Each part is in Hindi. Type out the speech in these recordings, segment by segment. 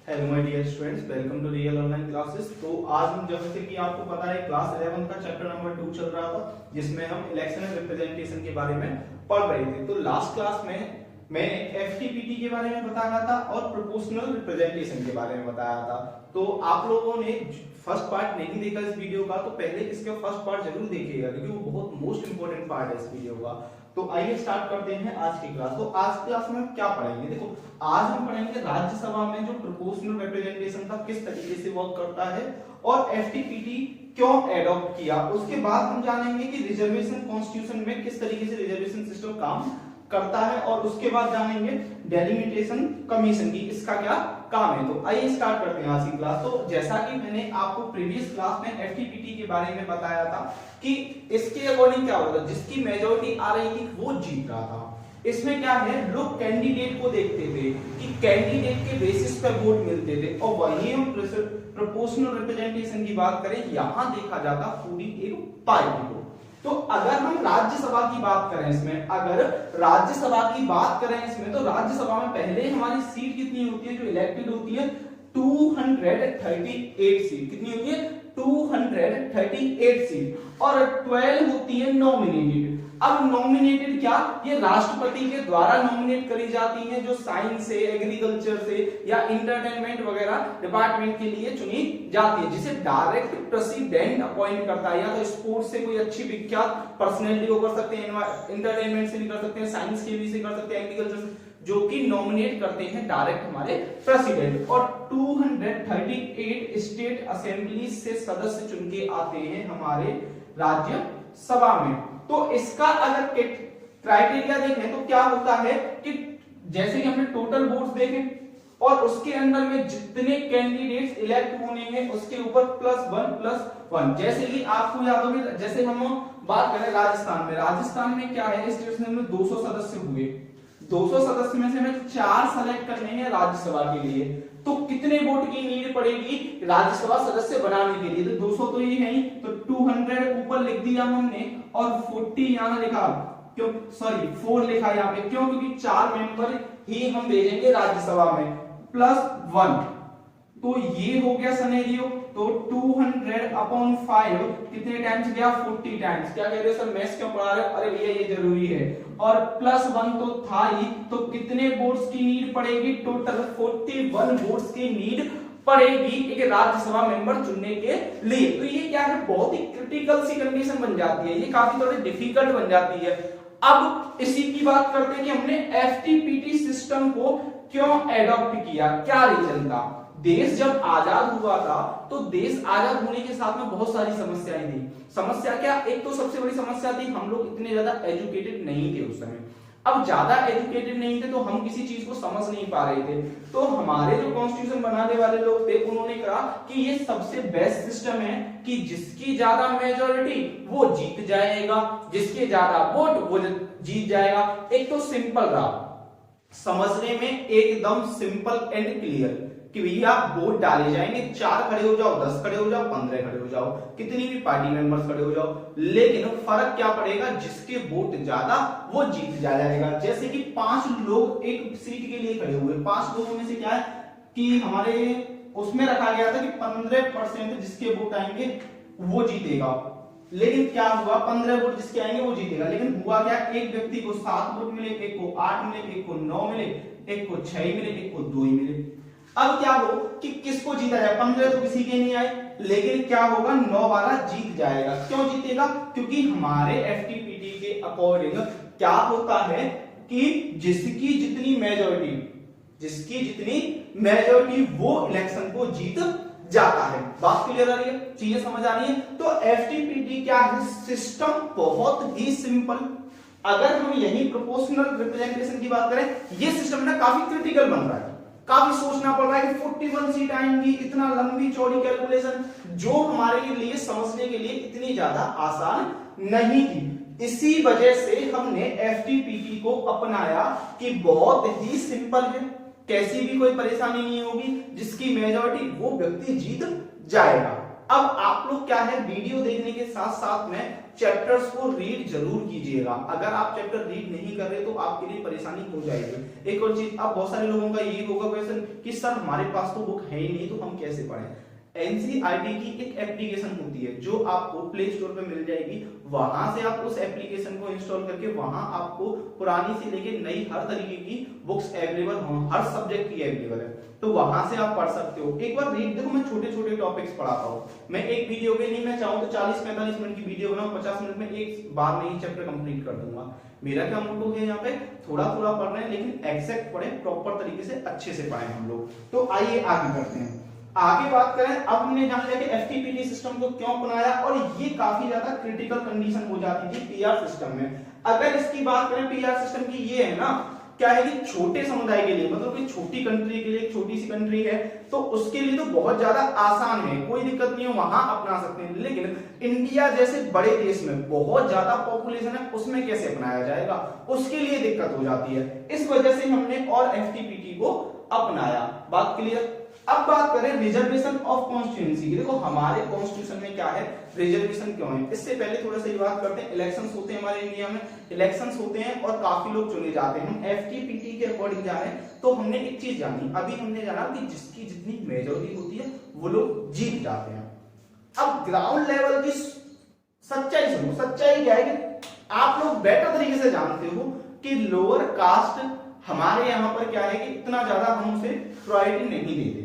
Hello my dear students, welcome to real online classes. तो आज हम जैसे कि आपको पता है क्लास 11 का चैप्टर नंबर 2 चल रहा था, जिसमें हम इलेक्शन एंड रिप्रेजेंटेशन के बारे में पढ़ रहे थे। तो लास्ट क्लास में मैंने एफटीपीटी के बारे में बताया था और प्रोपोर्शनल रिप्रेजेंटेशन के बारे में बताया था। तो आप लोगों ने फर्स्ट पार्ट नहीं देखा इस वीडियो का, तो पहले इसका फर्स्ट पार्ट जरूर देखिएगा क्योंकि वो बहुत मोस्ट इंपोर्टेंट पार्ट है इस वीडियो का। तो आइए स्टार्ट करते हैं आज की क्लास। तो आज की क्लास में हम क्या पढ़ेंगे? देखो, आज हम पढ़ेंगे राज्यसभा में जो प्रोपोर्शनल रिप्रेजेंटेशन था किस तरीके से वर्क करता है और एफटीपीटी क्यों एडॉप्ट किया। उसके बाद हम जानेंगे कि रिजर्वेशन कॉन्स्टिट्यूशन में किस तरीके से रिजर्वेशन सिस्टम काम करता है और उसके बाद जानेंगे डेलिमिटेशन कमीशन की इसका क्या काम है। तो आइए स्टार्ट करते हैं आज की क्लास। तो जैसा कि मैंने आपको प्रीवियस क्लास में एफटीपीटी के बारे में बताया था कि इसके अकॉर्डिंग क्या होता है, जिसकी मेजॉरिटी आ रही थी वो जीत रहा था। इसमें क्या है, लोग कैंडिडेट को देखते थे कि कैंडिडेट के बेसिस पर वोट मिलते थे, और वही हम प्रोपोर्शनल रिप्रेजेंटेशन की बात करें, यहां देखा जाता पूरी एक पार्टी को। तो अगर हम राज्यसभा की बात करें इसमें, अगर राज्यसभा की बात करें इसमें, तो राज्यसभा में पहले हमारी सीट कितनी होती है जो इलेक्टेड होती है? 238 सीट। कितनी होती है? 238 सीट। और 12 होती है नॉमिनेटेड। अब नॉमिनेटेड क्या, ये राष्ट्रपति के द्वारा नॉमिनेट करी जाती हैं, जो साइंस से, एग्रीकल्चर से या इंटरटेनमेंट वगैरह डिपार्टमेंट के लिए चुनी जाती है, जिसे डायरेक्ट प्रेसिडेंट अपॉइंट करता है। या तो स्पोर्ट्स से कोई अच्छी विख्यात पर्सनैलिटी को कर सकते हैं, इंटरटेनमेंट से भी कर सकते हैं, साइंस के भी से कर सकते हैं, एग्रीकल्चर से, जो कि नॉमिनेट करते हैं डायरेक्ट हमारे प्रेसिडेंट। और 238 स्टेट असेंबली से सदस्य चुन के आते हैं हमारे राज्यसभा में। तो इसका अगर क्राइटेरिया देखें तो क्या होता है कि जैसे कि हमने टोटल वोट्स देखे और उसके अंदर में जितने कैंडिडेट्स इलेक्ट होने हैं उसके ऊपर +1+1। जैसे कि आपको याद होगी, जैसे हम बात करें राजस्थान में क्या है, स्टेट्स में 200 सदस्य हुए। 200 सदस्य में से हमें 4 सेलेक्ट करने हैं राज्यसभा के लिए। तो कितने वोट की नीड पड़ेगी राज्यसभा सदस्य बनाने के लिए? तो 200 तो ये है ही, तो 200 ऊपर लिख दिया हमने और 40 यहां लिखा, क्यों? सॉरी 4 लिखा यहाँ पे, क्यों? क्योंकि 4 मेंबर ही हम भेजेंगे राज्यसभा में, +1। तो ये हो गया सिनेरियो। तो 200/5 कितने टाइम्स गया? 40 टाइम्स। क्या कह रहे हो सर, मैथ्स क्यों पढ़ा रहे हो? अरे भैया ये जरूरी है। और +1 तो था ही, तो कितने वोट्स की नीड पड़ेगी? टोटल 41 वोट्स की नीड पड़ेगी एक राज्यसभा मेंबर चुनने के लिए। तो ये क्या है, बहुत ही क्रिटिकल सी कंडीशन बन जाती है, ये काफी थोड़ी डिफिकल्ट बन जाती है। अब इसी की बात करते हैं कि हमने एफटीपीटी सिस्टम को क्यों एडॉप्ट किया, क्या रीजन था। देश जब आजाद हुआ था तो देश आजाद होने के साथ में बहुत सारी समस्याएं थी। समस्या क्या? एक तो सबसे बड़ी समस्या थी, हम लोग इतने ज्यादा एजुकेटेड नहीं थे उस समय। अब ज्यादा एजुकेटेड नहीं थे तो हम किसी चीज को समझ नहीं पा रहे थे। तो हमारे जो कॉन्स्टिट्यूशन बनाने वाले लोग थे उन्होंने कहा कि ये सबसे बेस्ट सिस्टम है कि जिसकी ज्यादा मेजॉरिटी वो जीत जाएगा, जिसके ज्यादा वोट वो जीत जाएगा। एक तो सिंपल रहा, समझने में एकदम सिंपल एंड क्लियर कि भैया वोट डाले जाएंगे, 4 खड़े हो जाओ, 10 खड़े हो जाओ, 15 खड़े हो जाओ, कितनी भी पार्टी मेंबर्स खड़े हो जाओ, लेकिन फर्क क्या पड़ेगा, जिसके वोट ज्यादा वो जीत जाएगा। जैसे कि 5 लोग एक सीट के लिए खड़े हुए, 5 लोगों में से क्या है कि हमारे उसमें रखा गया था कि 15% जिसके वोट आएंगे वो जीतेगा। लेकिन क्या हुआ, 15 वोट जिसके आएंगे वो जीतेगा। लेकिन हुआ क्या, एक व्यक्ति को 7 वोट मिले, एक को 8 मिले, एक को 9 मिले, एक को 6 मिले, एक को 2 मिले। अब क्या हो कि किसको जीता जाए? 15 तो किसी के नहीं आए, लेकिन क्या होगा, 9 वाला जीत जाएगा। क्यों जीतेगा? क्योंकि हमारे एफटीपीटी के अकॉर्डिंग क्या होता है कि जिसकी जितनी मेजॉरिटी वो इलेक्शन को जीत जाता है। बात क्लियर आ रही है, चीजें समझ आ रही है? तो एफटीपीटी क्या है, सिस्टम बहुत ही सिंपल। अगर हम यही प्रोपोर्शनल रिप्रेजेंटेशन की बात करें, ये सिस्टम ना काफी क्रिटिकल बन रहा है, काफी सोचना पड़ रहा है कि 41 सीट आएंगी, इतना लंबी चौड़ी कैलकुलेशन जो हमारे लिए समझने के लिए इतनी ज्यादा आसान नहीं थी। इसी वजह से हमने एफटीपीटी को अपनाया कि बहुत ही सिंपल है, कैसी भी कोई परेशानी नहीं होगी, जिसकी मेजॉरिटी वो व्यक्ति जीत जाएगा। अब आप लोग क्या है वीडियो देखने के साथ साथ में चैप्टर्स को रीड जरूर कीजिएगा। अगर आप चैप्टर रीड नहीं कर रहे तो आपके लिए परेशानी हो जाएगी। एक और चीज, अब बहुत सारे लोगों का ये होगा क्वेश्चन कि सर हमारे पास तो बुक है ही नहीं तो हम कैसे पढ़ें। एनसीईआरटी की एक एप्लीकेशन होती है जो आपको प्ले स्टोर पे मिल जाएगी, वहां से आप उस एप्लीकेशन को इंस्टॉल करके वहां आपको पुरानी से लेके नई हर तरीके की बुक्स अवेलेबल हो, हर सब्जेक्ट की अवेलेबल है, तो वहां से आप पढ़ सकते हो। एक बार रीड देखो, मैं छोटे छोटे टॉपिक्स पढ़ाता हूँ। मैं एक वीडियो के लिए मैं चाहूँ तो 40-45 मिनट की वीडियो बनाऊं, 50 मिनट में एक बार में ही चैप्टर कंप्लीट कर दूंगा। मेरा क्या मोटो है यहाँ पे, थोड़ा थोड़ा पढ़ रहे हैं लेकिन एग्जैक्ट पढ़े, प्रॉपर तरीके से अच्छे से पढ़े हम लोग। तो आइए आगे करते हैं। आगे बात करें, अब हमने जान लिया कि एफटीपीटी सिस्टम को क्यों अपनाया और ये काफी ज्यादा क्रिटिकल कंडीशन हो जाती थी पीआर सिस्टम में। अगर इसकी बात करें पीआर सिस्टम की, ये है ना क्या है कि छोटे समुदाय के लिए, मतलब कि छोटी कंट्री के लिए, छोटी सी कंट्री है तो उसके लिए तो बहुत ज्यादा आसान है, कोई दिक्कत नहीं है, वहां अपना सकते हैं। लेकिन इंडिया जैसे बड़े देश में बहुत ज्यादा पॉपुलेशन है, उसमें कैसे अपनाया जाएगा, उसके लिए दिक्कत हो जाती है। इस वजह से हमने और एफटीपीटी को अपनाया। बात क्लियर। अब बात करें रिजर्वेशन ऑफ कॉन्स्टिट्यूएंसी की। देखो हमारे कॉन्स्टिट्यूशन में क्या है, रिजर्वेशन क्यों है। इससे पहले थोड़ा सा ये बात करते हैं, इलेक्शंस होते हैं हमारे इंडिया में, इलेक्शंस होते हैं और काफी लोग चुने जाते हैं। हम एफटीपीटी के अकॉर्डिंग जा रहे हैं तो हमने एक चीज जानी, अभी हमने जाना कि जिसकी जितनी मेजॉरिटी होती है वो लोग जीत जाते हैं। अब ग्राउंड लेवल की सच्चाई सुनो, सच्चाई क्या है कि आप लोग बेटर तरीके से जानते हो कि लोअर कास्ट हमारे यहाँ पर क्या है कि इतना ज्यादा हम उसे प्रायोरिटी नहीं देते।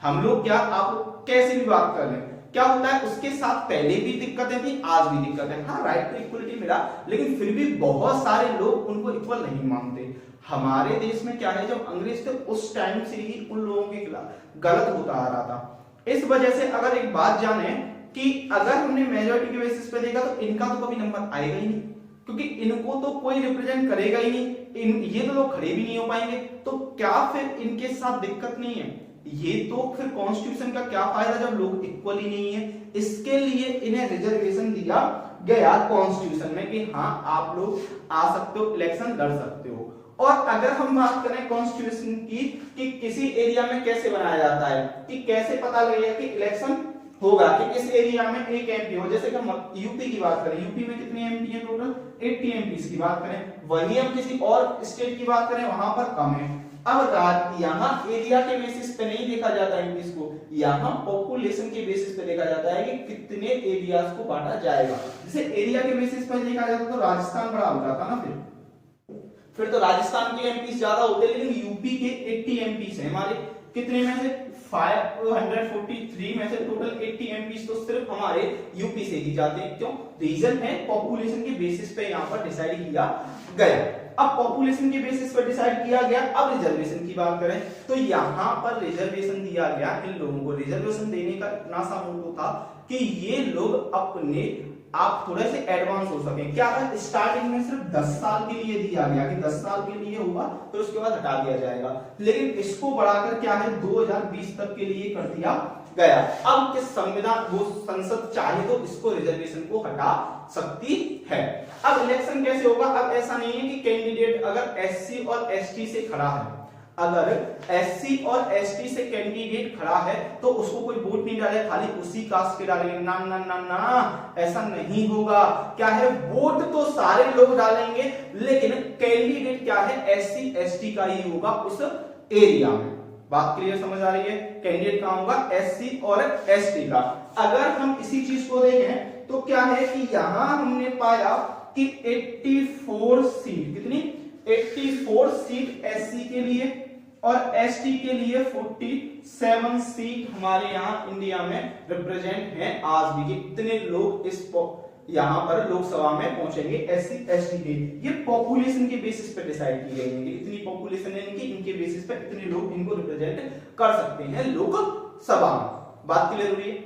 हम लोग क्या, आप कैसे भी बात कर लें, क्या होता है उसके साथ पहले भी दिक्कतें थी, आज भी दिक्कत है। हाँ राइट टू इक्वलिटी मिला, लेकिन फिर भी बहुत सारे लोग उनको इक्वल नहीं मानते। हमारे देश में क्या है, जब अंग्रेज थे उस टाइम से ही उन लोगों के खिलाफ गलत होता आ रहा था। इस वजह से अगर एक बात जाने कि अगर हमने मेजॉरिटी के बेसिस पे देखा तो इनका तो कभी नंबर आएगा ही नहीं, क्योंकि इनको तो कोई रिप्रेजेंट करेगा ही नहीं, ये तो लोग खड़े भी नहीं हो पाएंगे, तो क्या फिर इनके साथ दिक्कत नहीं है। ये तो फिर कॉन्स्टिट्यूशन का क्या फायदा जब लोग इक्वल ही नहीं है। इसके लिए इन्हें रिजर्वेशन दिया गया कॉन्स्टिट्यूशन में कि हाँ आप लोग आ सकते हो, इलेक्शन लड़ सकते हो। और अगर हम बात करें कॉन्स्टिट्यूशन की कि किसी एरिया में कैसे बनाया जाता है, कि कैसे पता लगेगा कि इलेक्शन होगा, कि इस एरिया में एक एमपी हो। जैसे कि हम यूपी की बात करें, यूपी में कितने एमपी है टोटल, 80 एमपी की बात करें, वही हम किसी और स्टेट की बात करें वहां पर कम है। अब यहाँ एरिया के बेसिस पे नहीं देखा जाता एमपीज को, यहाँ पॉपुलेशन के बेसिस पे देखा जाता है कि कितने एरियाज को बांटा जाएगा। जैसे एरिया के बेसिस पे देखा जाता तो राजस्थान बड़ा हो जाता ना, फिर तो राजस्थान के एमपीज ज्यादा होते, लेकिन यूपी के 80 एमपीज हैं हमारे, कितने में से 543 में से टोटल 80 एमपीज तो सिर्फ हमारे यूपी से ही जाते हैं। क्यों, रीजन है पॉपुलेशन के बेसिस पे यहाँ पर डिसाइड किया गया। अब पॉपुलेशन के बेसिस पर डिसाइड किया गया। अब रिजर्वेशन की बात करें तो यहाँ पर रिजर्वेशन दिया गया। इन लोगों को रिजर्वेशन देने का इतना सा मोटो था कि ये लोग अपने आप थोड़े से एडवांस हो सके। क्या था, स्टार्टिंग में सिर्फ 10 साल के लिए दिया गया कि 10 साल के लिए होगा तो उसके बाद हटा दिया जाएगा, लेकिन इसको बढ़ाकर क्या है 2020 तक के लिए कर दिया गया। अब किस संविधान वो संसद चाहे तो इसको रिजर्वेशन को हटा सकती है। अब इलेक्शन कैसे होगा, अब ऐसा नहीं है कि कैंडिडेट अगर एससी और एसटी से खड़ा है, अगर एससी और एसटी से कैंडिडेट खड़ा है तो उसको कोई वोट नहीं डाले, खाली उसी कास्ट के डालेंगे। ना ना ना ना, ऐसा नहीं होगा। क्या है, वोट तो सारे लोग डालेंगे, लेकिन कैंडिडेट क्या है एससी एसटी का ही होगा उस एरिया में। बात क्लियर समझ आ रही है, कैंडिडेट कहां होगा, एससी और एसटी का। अगर हम इसी चीज को देखें तो क्या है कि यहां हमने पाया कि 84 सीट, कितनी 84 सीट एससी के लिए और एसटी के लिए 47 सीट हमारे यहाँ इंडिया में रिप्रेजेंट हैं आज भी। कितने लोग इस यहाँ पर लोकसभा में पहुंचेंगे एससी एसटी के, ये पॉपुलेशन के बेसिस पे डिसाइड की गई है कि इतनी पॉपुलेशन है इनकी, इनके बेसिस पे इतने लोग इनको रिप्रेजेंट कर सकते हैं लोकसभा में। बात क्लियर हुई है,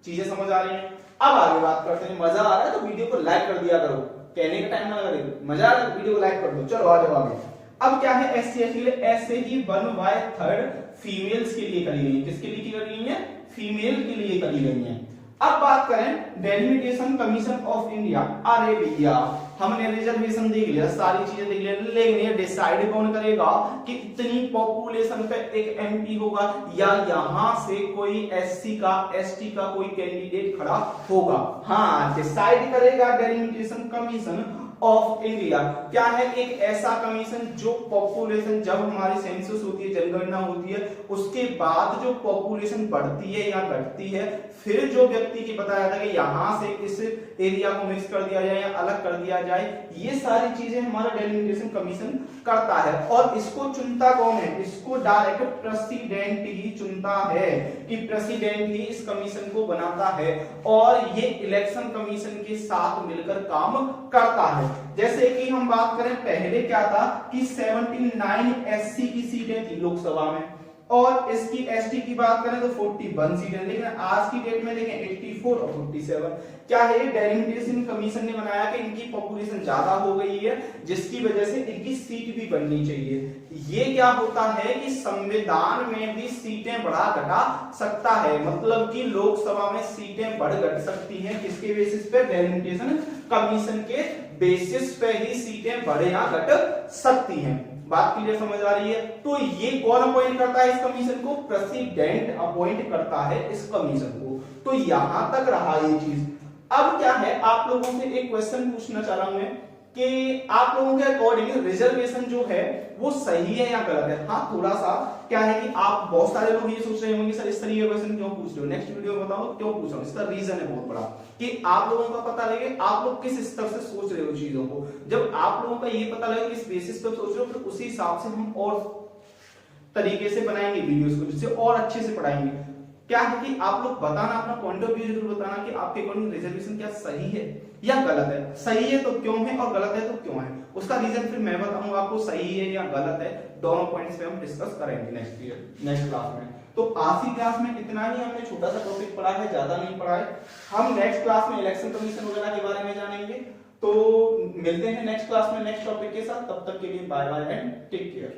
चीजें समझ आ रही हैं। अब आगे बात करते हैं। मजा आ रहा है तो वीडियो को लाइक कर दिया करो, कहने का टाइम ना लगे, मजा आ रहा है तो वीडियो को लाइक कर दो। चलो आ जाओ आगे। अब क्या है, एससी एसटी के लिए ऐसे ही 1/3 फीमेल्स के लिए करी गई है। किसके लिए करी गई है, फीमेल के लिए करी गई है। अब बात करें डेलिमिटेशन कमीशन ऑफ इंडिया। अरे भैया हमने रिजर्वेशन देख लिया, सारी चीजें देख लिया, लेकिन ये डिसाइड कौन करेगा कि इतनी पॉपुलेशन पे एक एमपी होगा या यहां से कोई एससी का एसटी का कोई कैंडिडेट खड़ा होगा? हाँ, डिसाइड करेगा डेलिमिटेशन कमीशन ऑफ इंडिया। क्या है? एक ऐसा कमीशन जो पॉपुलेशन, जब हमारी सेंसस होती है, जनगणना होती है, उसके बाद जो पॉपुलेशन बढ़ती है या घटती है, फिर जो व्यक्ति की बताया था कि यहां से इस एरिया को मिक्स कर दिया जाए या अलग कर दिया जाए, ये सारी चीजें हमारा डेलिमिटेशन कमीशन करता है। और इसको चुनता कौन है? इसको डायरेक्ट प्रेसिडेंट ही चुनता है, कि प्रेसिडेंट ही इस कमीशन को बनाता है और ये इलेक्शन कमीशन के साथ मिलकर काम करता है। जैसे कि हम बात करें, पहले क्या था कि 79 एससी की सीटें थी लोकसभा में, और इसकी एसटी की बात करें तो 41 सीटें, लेकिन आज की डेट में देखें 84 और 47। क्या है? डेलिमिटेशन कमीशन ने बनाया कि इनकी पॉपुलेशन ज्यादा हो गई है, जिसकी वजह से इनकी सीट भी बढ़नी चाहिए। ये क्या होता है कि संविधान में भी सीटें बढ़ा घटा सकता है, मतलब कि लोकसभा में सीटें बढ़ घट सकती हैं, किसके बेसिस पे? डेलिमिटेशन कमीशन के बेसिस पे ही सीटें बढ़ या घट सकती हैं। बात क्लियर समझ आ रही है? तो ये कौन अपॉइंट करता है इस कमीशन को? प्रेसिडेंट अपॉइंट करता है इस कमीशन को। तो यहां तक रहा ये चीज। अब क्या है, आप लोगों से एक क्वेश्चन पूछना चाह रहा हूं मैं कि आप लोगों के अकॉर्डिंग रिजर्वेशन जो है वो सही है या गलत है? हाँ, थोड़ा सा क्या है कि आप बहुत सारे लोग ये सोच रहे होंगे सर इस तरीके का क्वेश्चन क्यों पूछ रहे हो, नेक्स्ट वीडियो में बताओ क्यों पूछ रहा हूं। इसका रीजन है बहुत बड़ा, कि आप लोगों का पता लगे आप लोग किस स्तर से सोच रहे हो चीजों को। जब आप लोगों का ये पता लगे किस बेसिस पर सोच रहे हो, तो उसी हिसाब से हम और तरीके से बनाएंगे वीडियोस को, जिससे और अच्छे से पढ़ाएंगे। क्या है कि आप लोग बताना, अपना पॉइंट ऑफ व्यू जरूर बताना कि आपके अकॉर्डिंग रिजर्वेशन क्या सही है या गलत है। सही है तो क्यों है, और गलत है तो क्यों है, उसका रीजन फिर मैं बताऊंगा आपको। सही है या गलत है, दोनों पॉइंट्स पे हम डिस्कस करेंगे नेक्स्ट क्लास में। तो आज की क्लास में इतना ही हमने छोटा सा टॉपिक पढ़ा है, ज्यादा नहीं पढ़ा है। हम नेक्स्ट क्लास में इलेक्शन कमीशन वगैरह के बारे में जानेंगे। तो मिलते हैं नेक्स्ट क्लास में नेक्स्ट टॉपिक के साथ। तब तक के लिए bye bye and take care.